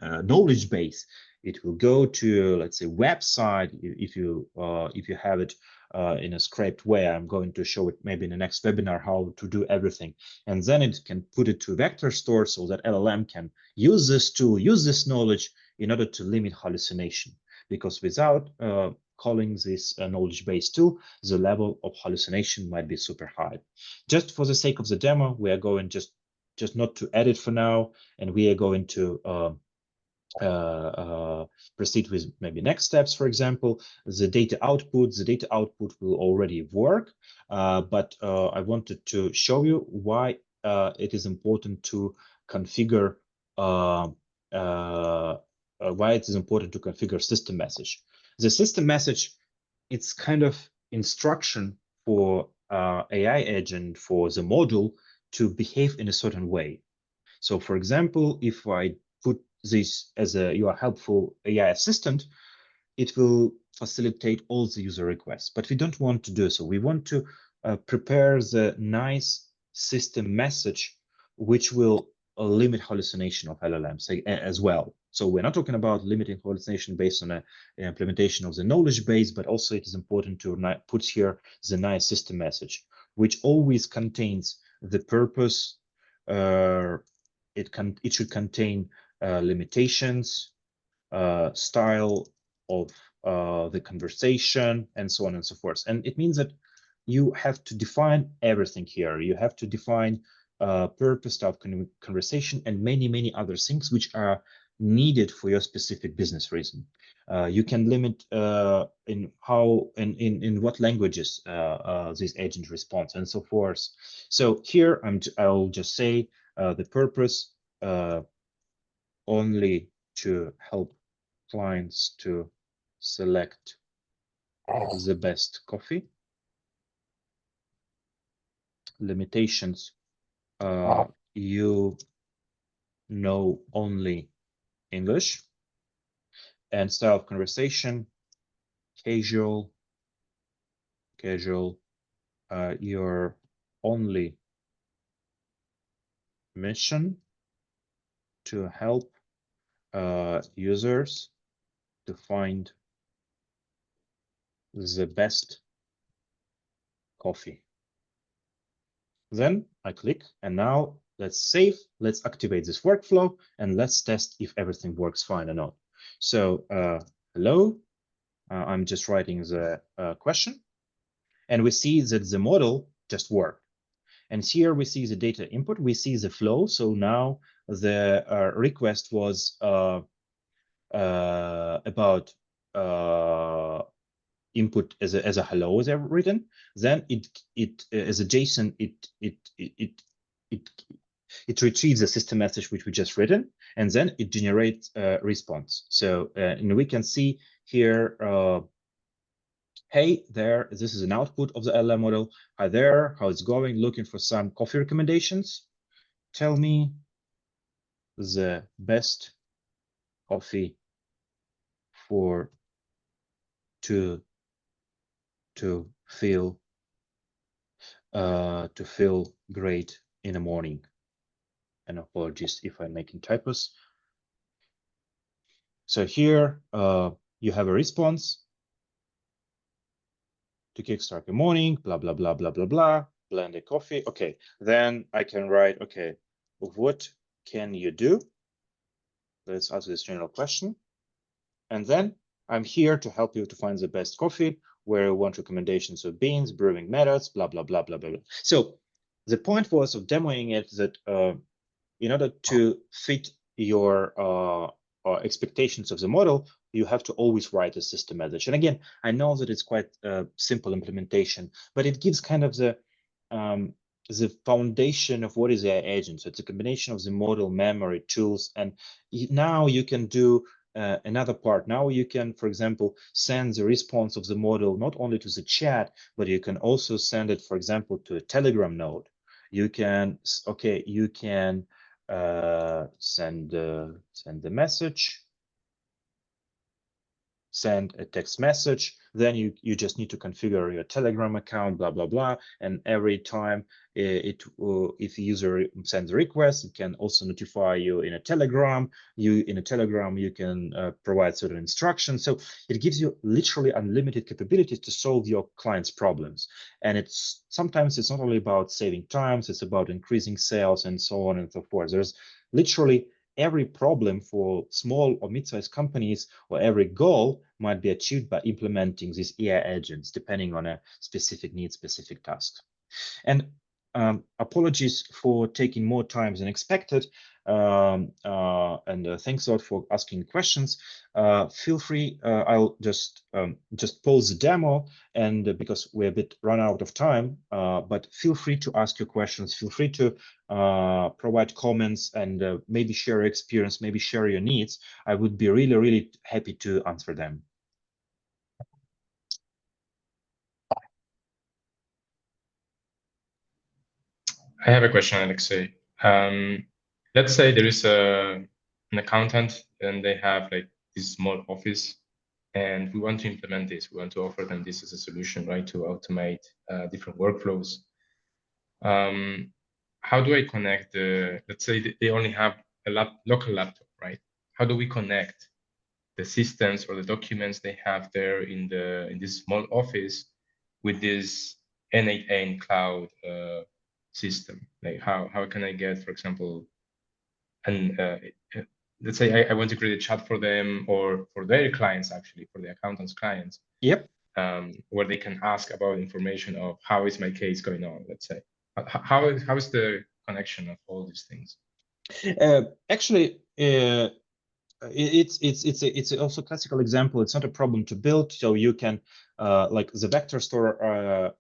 knowledge base. It will go to, let's say, website if you have it in a scraped way. I'm going to show it maybe in the next webinar how to do everything, and then it can put it to vector store so that LLM can use this tool, use this knowledge in order to limit hallucination. Because without calling this knowledge base tool, the level of hallucination might be super high. Just for the sake of the demo, we are going just not to edit for now, and we are going to proceed with maybe next steps. For example, the data output will already work, but I wanted to show you why it is important to configure system message. The system message, it's kind of instruction for AI agent, for the model to behave in a certain way. So for example, if I put this as your helpful AI assistant, it will facilitate all the user requests, but we don't want to do so. We want to prepare the nice system message, which will limit hallucination of LLMs as well. So we're not talking about limiting hallucination based on an implementation of the knowledge base, but also it is important to put here the nice system message, which always contains the purpose. It should contain limitations, style of the conversation, and so on and so forth. And it means that you have to define everything here. You have to define purpose, type conversation, and many other things which are needed for your specific business reason. You can limit in what languages this agent responds and so forth. So here I'll just say the purpose only to help clients to select the best coffee. Limitations, you know only English. And style of conversation, casual, your only mission to help users to find the best coffee. Then I click, and now let's save, let's activate this workflow, and let's test if everything works fine or not. So hello, I'm just writing the question, and we see that the model just worked. And here we see the data input, we see the flow. So now the request was about input as a hello is written. Then it as a JSON, it retrieves the system message which we just written, and then it generates a response. So and we can see here, hey there, this is an output of the LLM model. Hi there, how it's going? Looking for some coffee recommendations. Tell me the best coffee for to feel great in the morning. And apologies if I'm making typos. So here you have a response to kickstart the morning, blah blah blah blah blah blah, blended coffee. Okay, then I can write, okay, what can you do? Let's answer this general question. And then I'm here to help you to find the best coffee, where you want recommendations of beans, brewing methods, blah, blah, blah, blah, blah, blah. So the point was of demoing it that in order to fit your expectations of the model, you have to always write a system message. And again, I know that it's quite a simple implementation, but it gives kind of the foundation of what is AI agent. So it's a combination of the model, memory, tools, and now you can do another part. Now you can, for example, send the response of the model not only to the chat, but you can also send it, for example, to a Telegram node. You can, okay, you can send the message, send a text message. Then you just need to configure your Telegram account, blah blah blah, and every time if the user sends a request, it can also notify you in a Telegram. In a Telegram you can provide certain instructions. So it gives you literally unlimited capabilities to solve your clients' problems. And sometimes it's not only about saving times, it's about increasing sales and so on and so forth. There's literally every problem for small or mid-sized companies, or every goal might be achieved by implementing these AI agents, depending on a specific need, specific task. And apologies for taking more time than expected. And thanks a lot for asking questions. Feel free, I'll just pause the demo, and because we're a bit run out of time, but feel free to ask your questions. Feel free to provide comments and maybe share your experience, maybe share your needs. I would be really happy to answer them. I have a question, Alexei. Let's say there is an accountant and they have like this small office, and we want to implement this. We want to offer them this as a solution, right, to automate different workflows. How do I connect let's say they only have a local laptop, right? How do we connect the systems or the documents they have there in this small office with this N8N cloud system? Like how can I get, for example, let's say I want to create a chat for them or for their clients, actually, for the accountant's clients. Yep. where they can ask about information of how is my case going on, let's say. How is the connection of all these things? Actually, it's also a classical example. It's not a problem to build, so you can like the vector store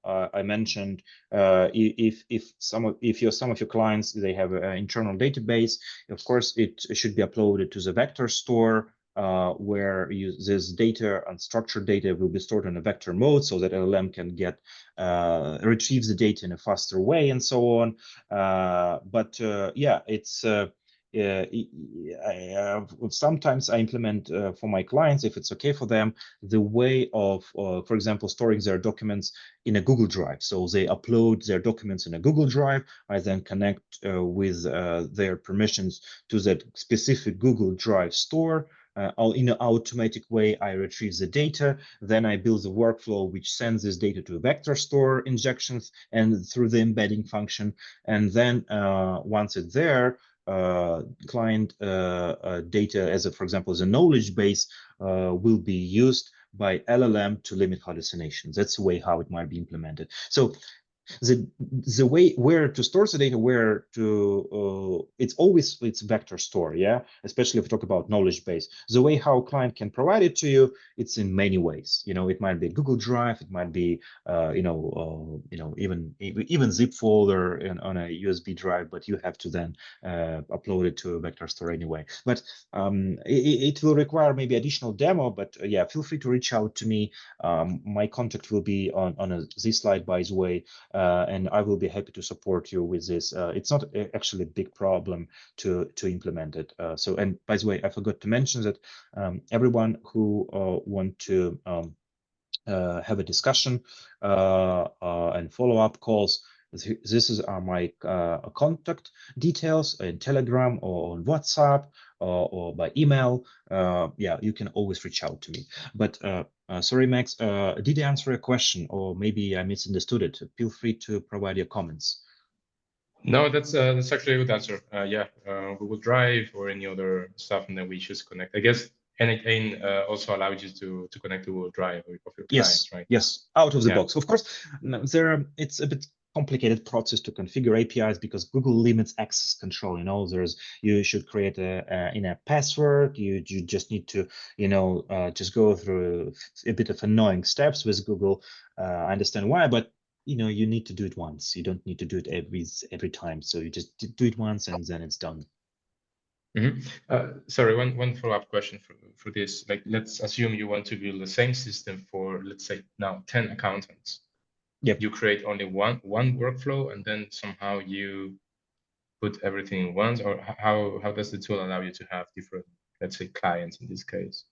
I mentioned. If some of your clients, they have an internal database, of course it should be uploaded to the vector store, where this data, unstructured data, will be stored in a vector mode, so that LLM can get retrieve the data in a faster way, and so on. Yeah, it's sometimes I implement for my clients, if it's okay for them, the way of, for example, storing their documents in a Google Drive. So they upload their documents in a Google Drive. I then connect with their permissions to that specific Google Drive store. In an automatic way, I retrieve the data. Then I build the workflow which sends this data to a vector store injections and through the embedding function. And then once it's there, client data, as for example, as a knowledge base, will be used by LLM to limit hallucinations. That's the way how it might be implemented. So the way where to store the data, where to it's vector store, yeah, especially if we talk about knowledge base. The way how client can provide it to you, it's in many ways. It might be Google Drive, it might be even zip folder on a USB drive, but you have to then upload it to a vector store anyway. But it will require maybe additional demo, but yeah, feel free to reach out to me. My contact will be on this slide, by the way. And I will be happy to support you with this. It's not actually a big problem to implement it. And by the way, I forgot to mention that everyone who want to have a discussion and follow-up calls, this are my contact details in Telegram or on WhatsApp or by email. Yeah, you can always reach out to me. But sorry, Max, did I answer a question, or maybe I misunderstood it? Feel free to provide your comments. No, that's actually a good answer. Yeah, Google Drive or any other stuff, and then we just connect. I guess anything also allows you to connect to Google Drive of your clients, right? Yes, out of the box. Of course, it's a bit complicated process to configure APIs because Google limits access control. You should create a password. You just need to just go through a bit of annoying steps with Google. I understand why, but you need to do it once. You don't need to do it every time. So you just do it once and then it's done. Sorry, one follow-up question for this. Like, let's assume you want to build the same system for, let's say, now 10 accountants. Yep. You create only one workflow, and then somehow you put everything in once, or how does the tool allow you to have different, let's say, clients in this case?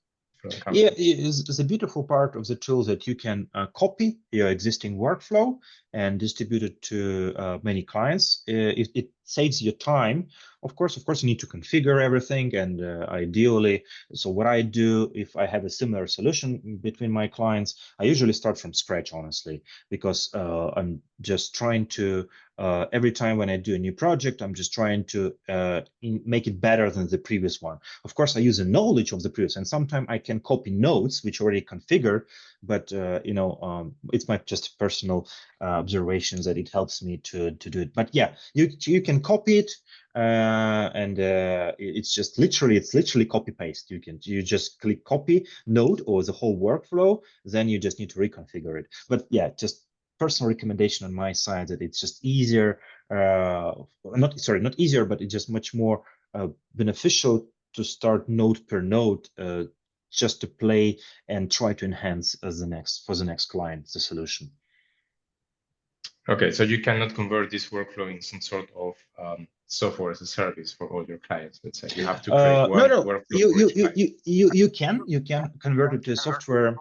Yeah, it's a beautiful part of the tool that you can copy your existing workflow and distribute it to many clients. It saves you time. Of course, you need to configure everything, and ideally, so what I do if I have a similar solution between my clients, I usually start from scratch, honestly, because I'm just trying to every time when I do a new project, I'm just trying to make it better than the previous one. Of course, I use the knowledge of the previous, and sometimes I can copy nodes which already configured, but it's my just personal observations that it helps me to do it. But yeah, you can copy it, and it's literally copy paste. You just click copy node or the whole workflow, then you just need to reconfigure it. But yeah, just personal recommendation on my side that it's just easier, not easier, but it's just much more beneficial to start node per node, just to play and try to enhance for the next client the solution. Okay, so you cannot convert this workflow in some sort of software as a service for all your clients. Let's say you have to create one workflow. You can convert it to software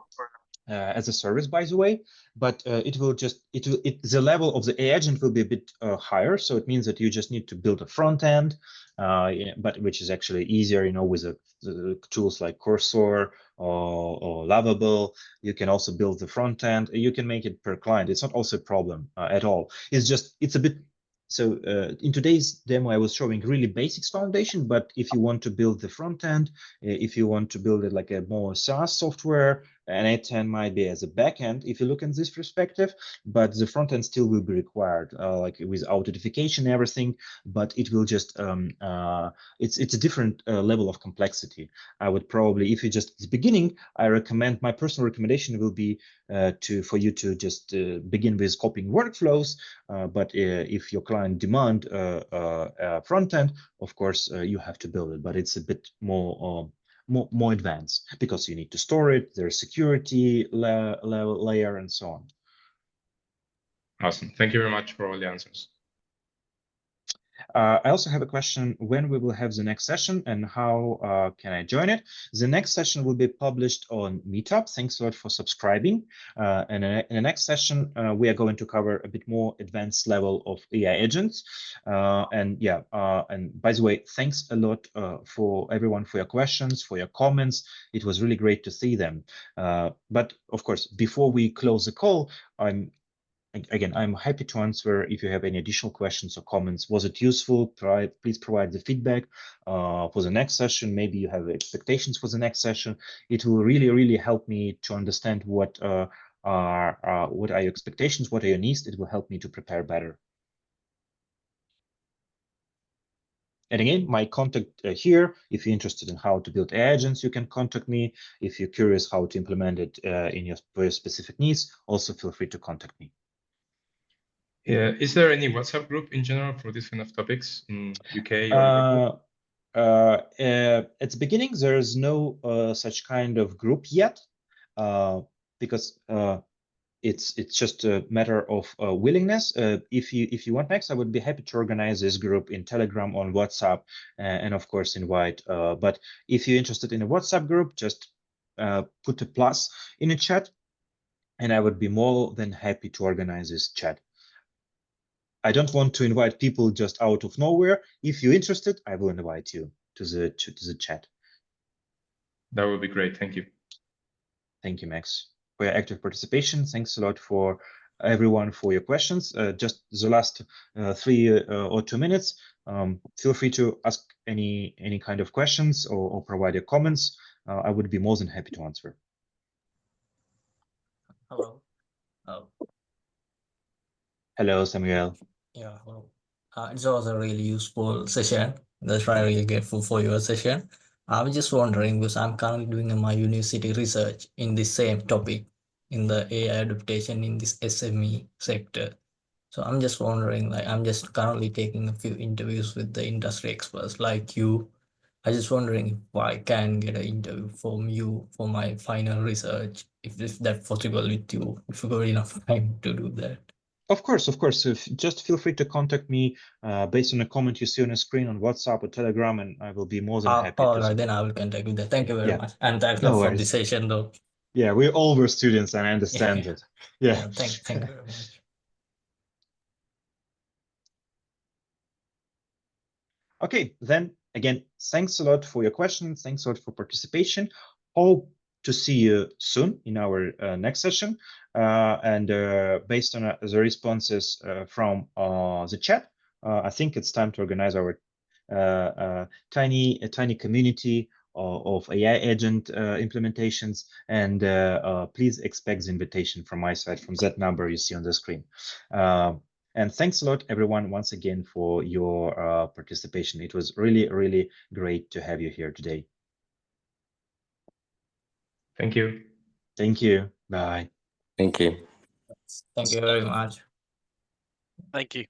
as a service, by the way, but the level of the agent will be a bit higher. So it means that you just need to build a front end, but which is actually easier, with the tools like Cursor or Lovable. You can also build the front end. You can make it per client. It's not also a problem at all. It's a bit. So in today's demo, I was showing really basics foundation, but if you want to build the front end, if you want to build it like a more SaaS software, an A10 might be as a backend if you look in this perspective, but the front end still will be required, like with authentication and everything, but it will just, it's a different level of complexity. I would probably, if you just at the beginning, I recommend, my personal recommendation will be for you to just begin with copying workflows, but if your client demand front end, of course, you have to build it, but it's a bit more advanced because you need to store it, there's security layer and so on. Awesome. Thank you very much for all the answers. I also have a question when we will have the next session and how can I join it? The next session will be published on Meetup. Thanks a lot for subscribing. And in the next session, we are going to cover a bit more advanced level of AI agents. And by the way, thanks a lot for everyone for your questions, for your comments. It was really great to see them. But of course, before we close the call, I'm happy to answer if you have any additional questions or comments. Was it useful? Please provide the feedback for the next session. Maybe you have expectations for the next session. It will really, really help me to understand what are your expectations, what are your needs. It will help me to prepare better. And again, my contact here, if you're interested in how to build agents, you can contact me. If you're curious how to implement it in your specific needs, also feel free to contact me. Yeah. Is there any WhatsApp group in general for these kind of topics in UK or at the beginning, there is no such kind of group yet, because it's just a matter of willingness. If you want next, I would be happy to organize this group in Telegram, on WhatsApp, and of course invite. But if you're interested in a WhatsApp group, just put a plus in a chat, and I would be more than happy to organize this chat. I don't want to invite people just out of nowhere. If you're interested, I will invite you to the chat. That would be great. Thank you. Thank you, Max, for your active participation. Thanks a lot for everyone for your questions. Just the last 3 or 2 minutes. Feel free to ask any kind of questions or provide your comments. I would be more than happy to answer. Hello. Hello, Samuel. Yeah, hello. It was a really useful session. That's why I'm really grateful for your session. I was just wondering, because I'm currently doing my university research in the same topic, in the AI adaptation in this SME sector. So I'm just wondering, like, I'm just currently taking a few interviews with the industry experts like you. I just wondering if I can get an interview from you for my final research, if that's possible with you, if you got enough time to do that. Of course. Just feel free to contact me based on a comment you see on the screen on WhatsApp or Telegram, and I will be more than happy. All right, then I will contact you there. Thank you very much. And thanks for the session, though. Yeah, we all were students, and I understand it. Yeah. Thank you very much. Okay, then again, thanks a lot for your questions. Thanks a lot for participation. Hope to see you soon in our next session. And based on the responses from the chat, I think it's time to organize our tiny community of AI agent implementations. And please expect the invitation from my side from that number you see on the screen. And thanks a lot, everyone, once again for your participation. It was really, really great to have you here today. Thank you. Thank you. Bye. Thank you. Thank you very much. Thank you.